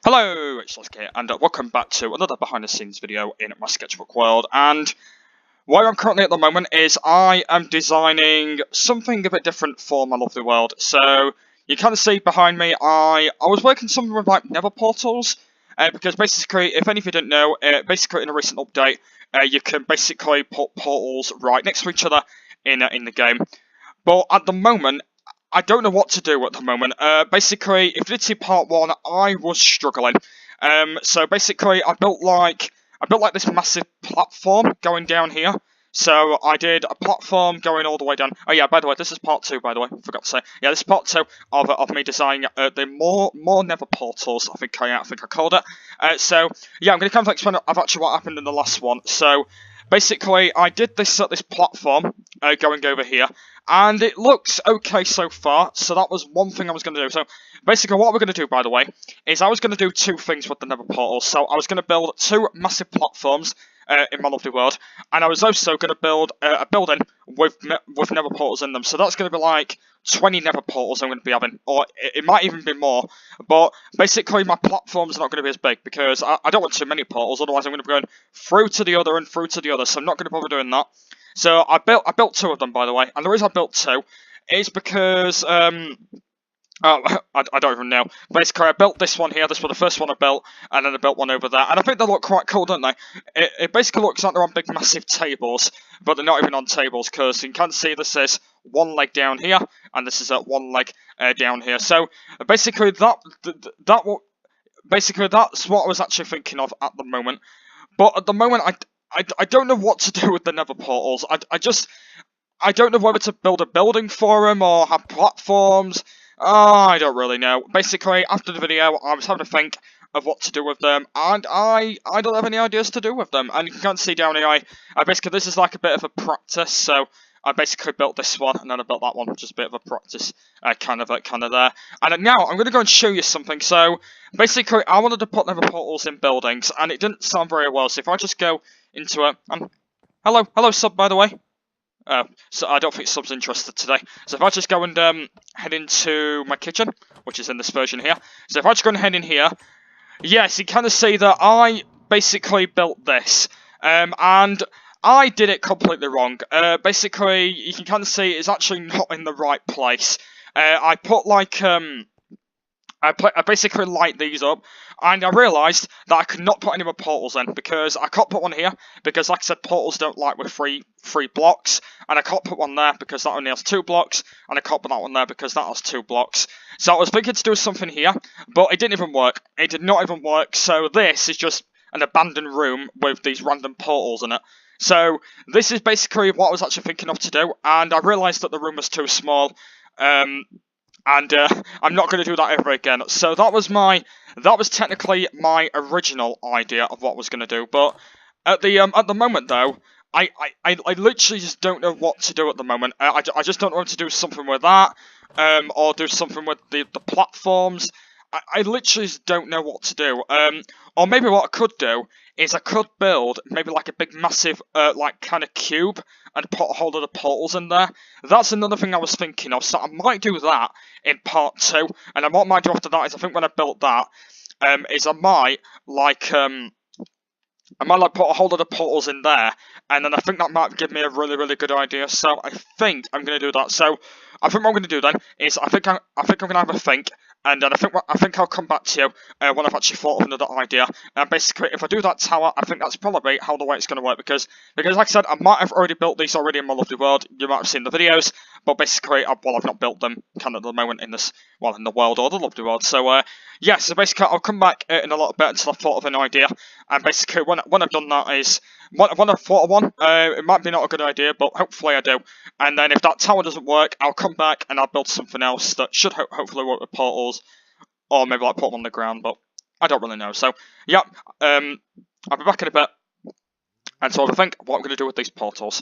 Hello, it's Losk here, and welcome back to another behind-the-scenes video in my sketchbook world. And where I'm currently at the moment is I am designing something a bit different for my lovely world. So you kind of see behind me, I was working something with like Nether Portals, because basically, if any of you didn't know, basically in a recent update, you can basically put portals right next to each other in the game. But at the moment, I don't know what to do at the moment. Basically, if you did see part one, I was struggling. So basically, I built like this massive platform going down here. So I did a platform going all the way down. Oh yeah, by the way, this is part two. By the way, forgot to say. Yeah, this is part two of me designing the more Nether Portals. I think I called it. So yeah, I'm going to kind of explain actually what happened in the last one. So basically, I did this platform going over here. And it looks okay so far, so that was one thing I was going to do. So, basically what we're going to do, by the way, is I was going to do two things with the Nether Portal. So, I was going to build two massive platforms in my lovely world, and I was also going to build a building with Nether Portals in them. So, that's going to be like 20 Nether Portals I'm going to be having, or it might even be more. But, basically, my platforms are not going to be as big, because I don't want too many portals, otherwise I'm going to be going through to the other and through to the other, so I'm not going to bother doing that. So I built two of them, by the way, and the reason I built two is because I don't even know. Basically, I built this one here. This was the first one I built, and then I built one over there, and I think they look quite cool, don't they? It basically looks like they're on big, massive tables, but they're not even on tables because you can see this is one leg down here, and this is one leg down here. So basically, basically that's what I was actually thinking of at the moment. But at the moment, I don't know what to do with the Nether Portals. I don't know whether to build a building for them or have platforms. I don't really know. Basically, after the video, I was having to think of what to do with them, and I don't have any ideas to do with them. And you can see down here, I basically, this is like a bit of a practice, so I basically built this one, and then I built that one, which is a bit of a practice, kind of there. And now, I'm going to go and show you something. So, basically, I wanted to put Nether Portals in buildings, and it didn't sound very well, so if I just go into it, hello sub, by the way. So I don't think sub's interested today. So if I just go and head into my kitchen, which is in this version here. So if I just go and head in here, yes, you kind of see that I basically built this, and I did it completely wrong. Basically, you can kind of see it's actually not in the right place. I put like I basically light these up, and I realised that I could not put any more portals in, because I can't put one here, because like I said, portals don't light with three blocks, and I can't put one there, because that only has 2 blocks, and I can't put that one there, because that has 2 blocks. So I was thinking to do something here, but it didn't even work. It did not even work, so this is just an abandoned room with these random portals in it. So this is basically what I was actually thinking of to do, and I realised that the room was too small, and I'm not going to do that ever again. So that was technically my original idea of what I was going to do. But at the moment though, I literally just don't know what to do at the moment. I just don't know whether to do something with that, or do something with the platforms. I literally just don't know what to do. Or maybe what I could do is I could build maybe like a big massive like kind of cube and put a whole lot of portals in there. That's another thing I was thinking of, so I might do that in part 2. And then what I might do after that is I think when I built that, is I might like put a whole lot of portals in there, and then I think that might give me a really, really good idea. So I think I'm going to do that. So I think what I'm going to do then is I think I'm going to have a think, and then I think I'll come back to you when I've actually thought of another idea. And basically, if I do that tower, I think that's probably how the way it's going to work, because like I said, I might have already built these already in my lovely world. You might have seen the videos, but basically, I've not built them kind of at the moment in this, well, in the world or the lovely world. So yeah, so basically, I'll come back in a little bit until I've thought of an idea, and basically, when I've done that is when I've thought of one, it might be not a good idea, but hopefully I do. And then if that tower doesn't work, I'll come back and I'll build something else that should hopefully work with portals, or maybe like put them on the ground, but I don't really know. So yeah, I'll be back in a bit, and so I think what I'm going to do with these portals.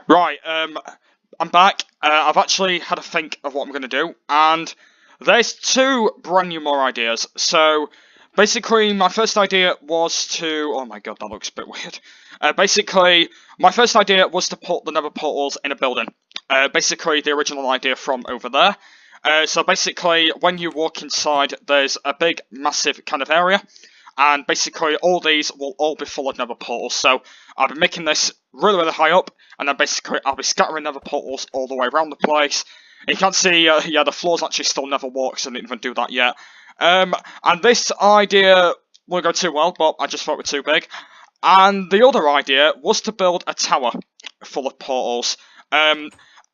Right, I'm back. I've actually had a think of what I'm going to do, and there's two brand new more ideas. So, basically, my first idea was to... Oh my god, that looks a bit weird. Basically, my first idea was to put the Nether Portals in a building. Basically, the original idea from over there. So basically, when you walk inside, there's a big, massive kind of area. And basically, all these will all be full of Nether Portals. So, I'll be making this really, really high up. And then basically, I'll be scattering Nether Portals all the way around the place. You can see, yeah, the floor's actually still never walked, so I didn't even do that yet. And this idea won't go too well, but I just thought it was too big. And the other idea was to build a tower full of portals.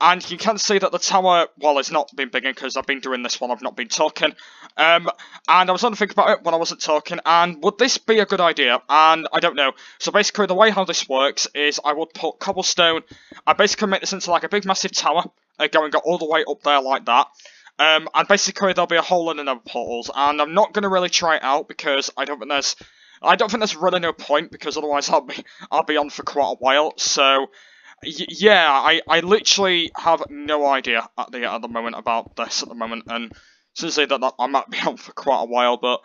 And you can see that the tower, well, it's not been big because I've been doing this while I've not been talking. And I was on to think about it when I wasn't talking, and would this be a good idea? And I don't know. So basically, the way how this works is I would put cobblestone, I basically make this into like a big massive tower, going all the way up there like that. And basically, there'll be a hole in the Nether portals, and I'm not going to really try it out because I don't think there's really no point, because otherwise I'll be on for quite a while. So yeah, I literally have no idea at the moment about this at the moment, and since that I might be on for quite a while, but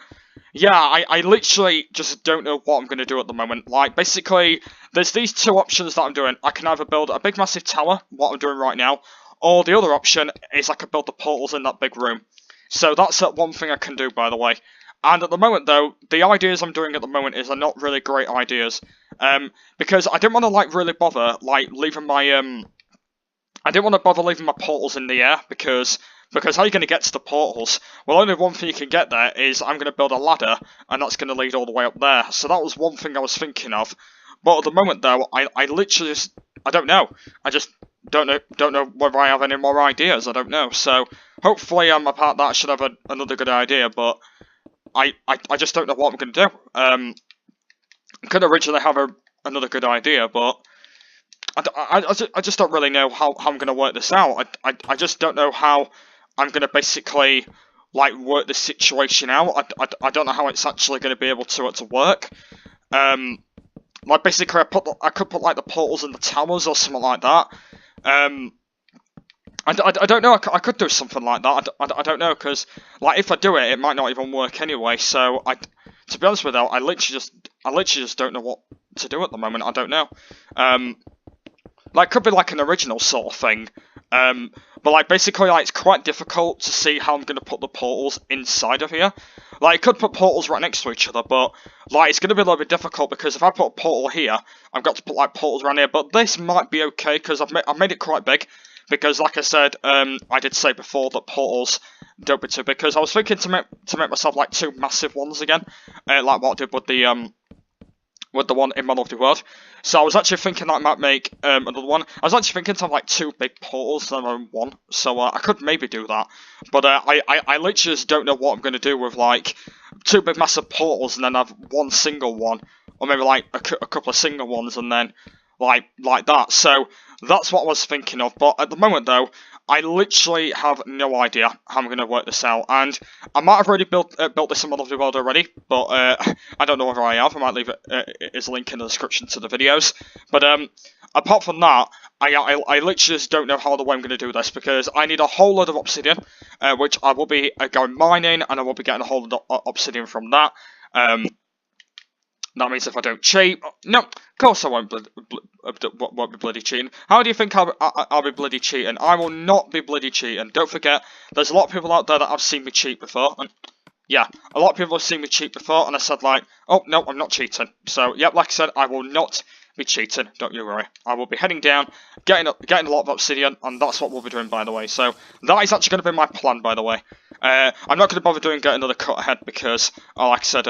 yeah, I literally just don't know what I'm going to do at the moment. Like, basically, there's these two options that I'm doing. I can either build a big massive tower, what I'm doing right now, or the other option is I could build the portals in that big room. So that's one thing I can do, by the way. And at the moment, though, the ideas I'm doing at the moment are not really great ideas. Because I didn't want to, like, really bother, like, leaving my, I didn't want to bother leaving my portals in the air, because how are you going to get to the portals? Well, only one thing you can get there is I'm going to build a ladder, and that's going to lead all the way up there. So that was one thing I was thinking of. But at the moment, though, I literally just, I don't know. I just don't know whether I have any more ideas. I don't know. So hopefully, apart that, I should have another good idea, but I just don't know what I'm going to do. I could originally have another good idea, but I just don't really know how I'm going to work this out. I just don't know how I'm going to basically, like, work this situation out. I don't know how it's actually going to be able to work. Like, basically, I could put, like, the portals in the towers or something like that. I don't know, I could do something like that, I don't know, because, like, if I do it, it might not even work anyway, so, to be honest with you, I literally just don't know what to do at the moment, I don't know. Like, could be, like, an original sort of thing, but, like, basically, like, it's quite difficult to see how I'm going to put the portals inside of here. Like, I could put portals right next to each other, but, like, it's going to be a little bit difficult, because if I put a portal here, I've got to put, like, portals around here, but this might be okay, because I've made it quite big. Because, like I said, I did say before that portals don't be too big. Because I was thinking to make myself like two massive ones again, like what I did with the one in my lovely world. So I was actually thinking that I might make another one. I was actually thinking to have like two big portals than one. So I could maybe do that. But I literally just don't know what I'm going to do with like two big massive portals and then have one single one, or maybe like a couple of single ones and then like that. So that's what I was thinking of, but at the moment though, I literally have no idea how I'm going to work this out, and I might have already built this in my lovely world already, but I don't know whether I have. I might leave it as a link in the description to the videos, but apart from that, I literally just don't know how the way I'm going to do this, because I need a whole load of obsidian, which I will be going mining, and I will be getting a whole load of obsidian from that. That means if I don't cheat, no, of course I won't be bloody cheating. How do you think I'll be bloody cheating? I will not be bloody cheating. Don't forget, there's a lot of people out there that have seen me cheat before, and yeah, a lot of people have seen me cheat before, and I said like, oh no, I'm not cheating. So yep, like I said, I will not be cheating. Don't you worry. I will be heading down, getting a lot of obsidian, and that's what we'll be doing, by the way. So that is actually going to be my plan, by the way. I'm not going to bother getting another cut ahead because, like I said,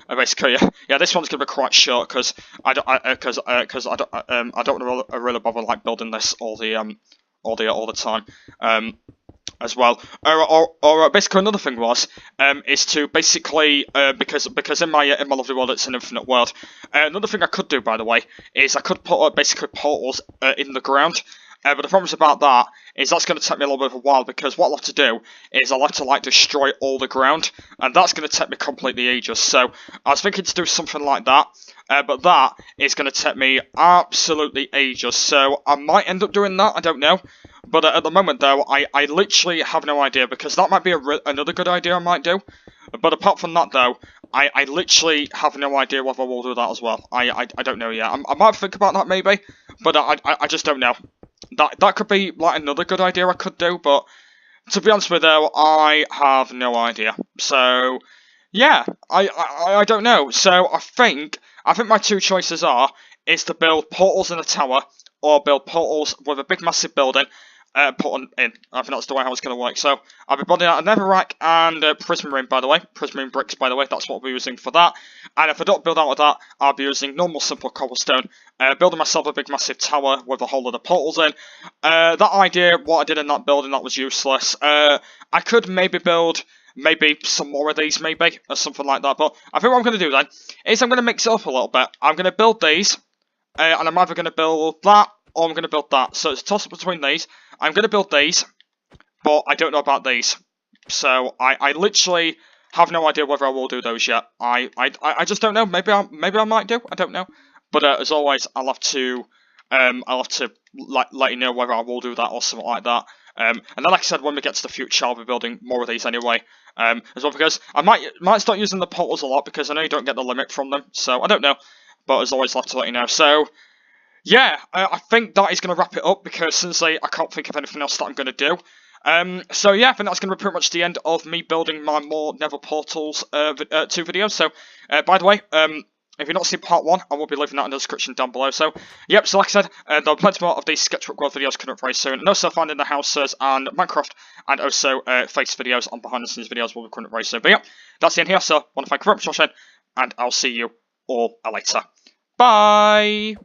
basically, yeah, this one's going to be quite short because I don't want to really bother like building this all the time. As well, or basically another thing is to basically because in my lovely world it's an infinite world. Another thing I could do, by the way, is I could put basically portals in the ground. But the problem about that is that's going to take me a little bit of a while, because what I'll have to do is I'll have to like destroy all the ground, and that's going to take me completely ages. So I was thinking to do something like that, but that is going to take me absolutely ages. So I might end up doing that, I don't know. But at the moment though, I literally have no idea, because that might be another good idea I might do. But apart from that though, I literally have no idea whether we'll do that as well. I don't know yet. I might think about that maybe, but I just don't know. That could be like another good idea I could do, but to be honest with you, I have no idea. So yeah, I don't know. So I think my two choices is to build portals in a tower, or build portals with a big massive building. Put on in. I think that's the way how it's going to work. So I'll be building out a netherrack and prismarine, by the way. Prismarine bricks, by the way. That's what we'll be using for that. And if I don't build out of that, I'll be using normal simple cobblestone. Building myself a big massive tower with a whole lot of portals in. That idea, what I did in that building, that was useless. I could maybe build some more of these, maybe, or something like that. But I think what I'm going to do then is I'm going to mix it up a little bit. I'm going to build these, and I'm either going to build that, or I'm going to build that. So it's a toss-up between these. I'm going to build these, but I don't know about these. So I literally have no idea whether I will do those yet. I just don't know. Maybe I might do. I don't know. But as always, I'll have to let you know whether I will do that or something like that. And then, like I said, when we get to the future, I'll be building more of these anyway. As well, because I might start using the portals a lot, because I know you don't get the limit from them. So I don't know. But as always, I'll have to let you know. So yeah, I think that is going to wrap it up, because since I can't think of anything else that I'm going to do. So yeah, I think that's going to be pretty much the end of me building my more Nether Portals 2 videos. So, by the way, if you've not seen part 1, I will be leaving that in the description down below. So, yep, so like I said, there'll be plenty more of these sketchbook world videos coming up very soon. And also finding the houses and Minecraft, and also face videos on behind the scenes videos will be coming up very soon. But yeah, that's the end here, so I want to thank you very much for watching, and I'll see you all later. Bye!